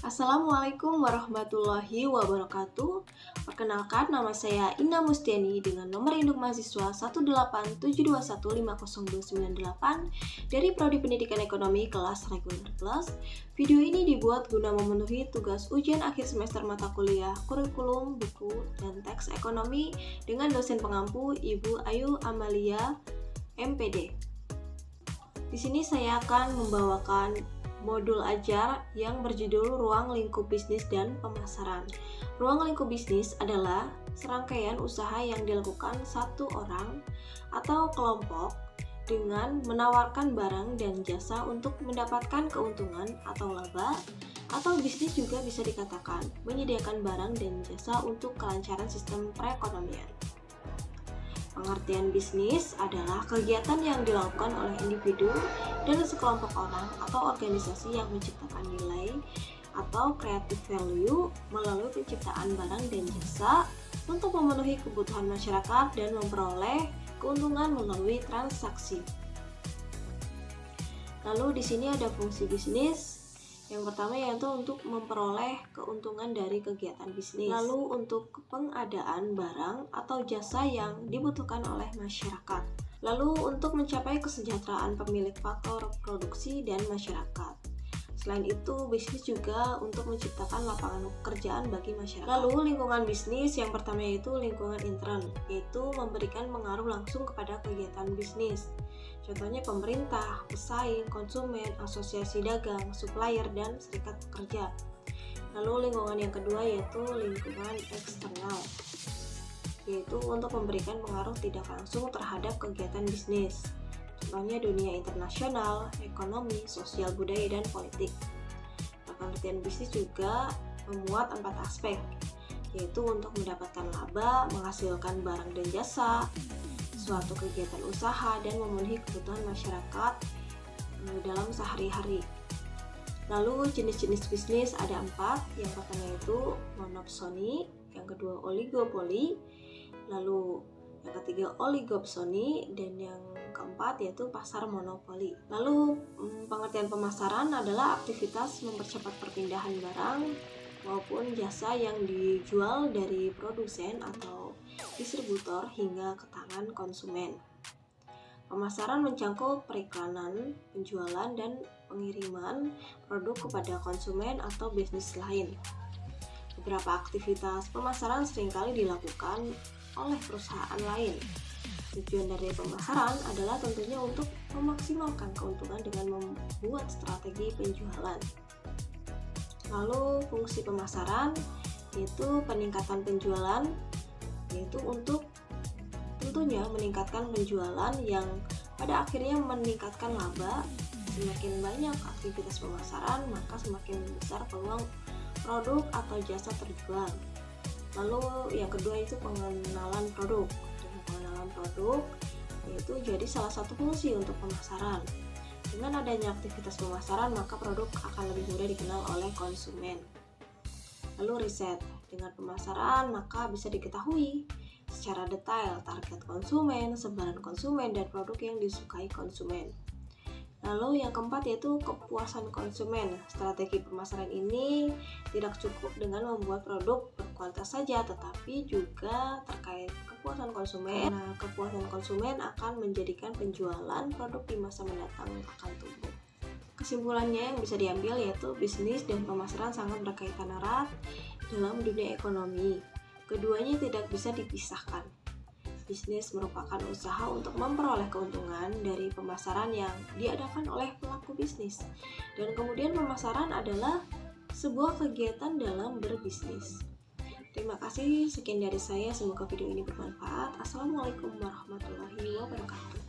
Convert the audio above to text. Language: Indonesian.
Assalamualaikum warahmatullahi wabarakatuh. Perkenalkan, nama saya Indah Mustiani dengan nomor induk mahasiswa 18721502998 dari Prodi Pendidikan Ekonomi kelas Reguler Plus. Video ini dibuat guna memenuhi tugas ujian akhir semester mata kuliah kurikulum, buku, dan teks ekonomi dengan dosen pengampu Ibu Ayu Amalia, MPD. Di sini saya akan membawakan modul ajar yang berjudul Ruang Lingkup Bisnis dan Pemasaran. Ruang lingkup bisnis adalah serangkaian usaha yang dilakukan satu orang atau kelompok dengan menawarkan barang dan jasa untuk mendapatkan keuntungan atau laba, atau bisnis juga bisa dikatakan menyediakan barang dan jasa untuk kelancaran sistem perekonomian. Pengertian bisnis adalah kegiatan yang dilakukan oleh individu dan sekelompok orang atau organisasi yang menciptakan nilai atau creative value melalui penciptaan barang dan jasa untuk memenuhi kebutuhan masyarakat dan memperoleh keuntungan melalui transaksi. Lalu di sini ada fungsi bisnis. Yang pertama yaitu untuk memperoleh keuntungan dari kegiatan bisnis. Lalu untuk pengadaan barang atau jasa yang dibutuhkan oleh masyarakat. Lalu untuk mencapai kesejahteraan pemilik faktor produksi dan masyarakat. Selain itu, bisnis juga untuk menciptakan lapangan pekerjaan bagi masyarakat. Lalu lingkungan bisnis yang pertama yaitu lingkungan intern, yaitu memberikan pengaruh langsung kepada kegiatan bisnis. Contohnya pemerintah, pesaing, konsumen, asosiasi dagang, supplier, dan serikat pekerja. Lalu lingkungan yang kedua yaitu lingkungan eksternal, yaitu untuk memberikan pengaruh tidak langsung terhadap kegiatan bisnis. Contohnya dunia internasional, ekonomi, sosial budaya, dan politik. Pengertian bisnis juga memuat 4 aspek, yaitu untuk mendapatkan laba, menghasilkan barang dan jasa, suatu kegiatan usaha, dan memenuhi kebutuhan masyarakat dalam sehari-hari. Lalu jenis-jenis bisnis ada 4, yang pertama yaitu monopsoni, yang kedua oligopoli, lalu yang ketiga oligopsoni, dan yang keempat yaitu pasar monopoli. Lalu pengertian pemasaran adalah aktivitas mempercepat perpindahan barang maupun jasa yang dijual dari produsen atau distributor hingga ke tangan konsumen. Pemasaran mencakup periklanan, penjualan, dan pengiriman produk kepada konsumen atau bisnis lain. Beberapa aktivitas pemasaran seringkali dilakukan oleh perusahaan lain. Tujuan dari pemasaran adalah tentunya untuk memaksimalkan keuntungan dengan membuat strategi penjualan. Lalu fungsi pemasaran yaitu peningkatan penjualan, yaitu untuk tentunya meningkatkan penjualan yang pada akhirnya meningkatkan laba. Semakin banyak aktivitas pemasaran, maka semakin besar peluang produk atau jasa terjual. Lalu yang kedua itu pengenalan produk. Dengan pengenalan produk yaitu jadi salah satu fungsi untuk pemasaran. Dengan adanya aktivitas pemasaran, maka produk akan lebih mudah dikenal oleh konsumen. Lalu riset. Dengan pemasaran, maka bisa diketahui secara detail target konsumen, sebaran konsumen, dan produk yang disukai konsumen. Lalu yang keempat yaitu kepuasan konsumen. Strategi pemasaran ini tidak cukup dengan membuat produk berkualitas saja, tetapi juga terkait kepuasan konsumen. Karena kepuasan konsumen akan menjadikan penjualan produk di masa mendatang akan tumbuh. Kesimpulannya yang bisa diambil yaitu bisnis dan pemasaran sangat berkaitan erat dalam dunia ekonomi. Keduanya tidak bisa dipisahkan. Bisnis merupakan usaha untuk memperoleh keuntungan dari pemasaran yang diadakan oleh pelaku bisnis. Dan kemudian pemasaran adalah sebuah kegiatan dalam berbisnis. Terima kasih, sekian dari saya. Semoga video ini bermanfaat. Assalamualaikum warahmatullahi wabarakatuh.